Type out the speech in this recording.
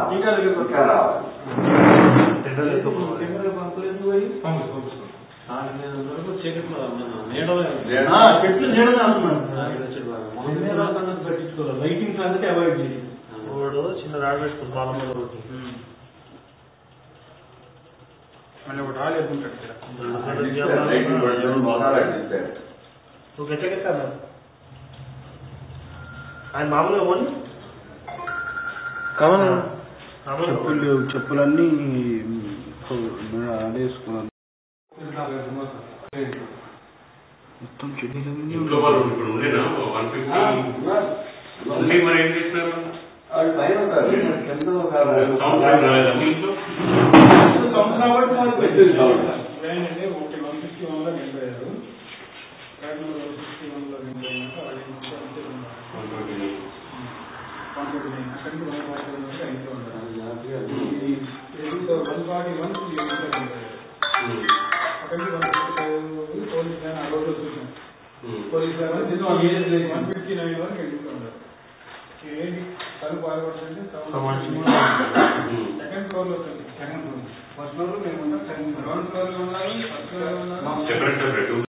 చెట్లు పట్టించుకోవాలి లైటింగ్ సంగతి అవాయిడ్ చేయాలి చిన్న రాడు పెట్టుకుని పాలన ఒకటి మళ్ళీ ఒకటి రాలేదుంటాడు ఆయన మామూలుగా పోనీ చెప్పులన్నీ ఆడేసుకున్నాను మొత్తం సెకండ్ ఫ్లోర్ లో ఫస్ట్ ఫ్లోర్ మేము గ్రౌండ్ ఫ్లోర్ లో ఉన్నాము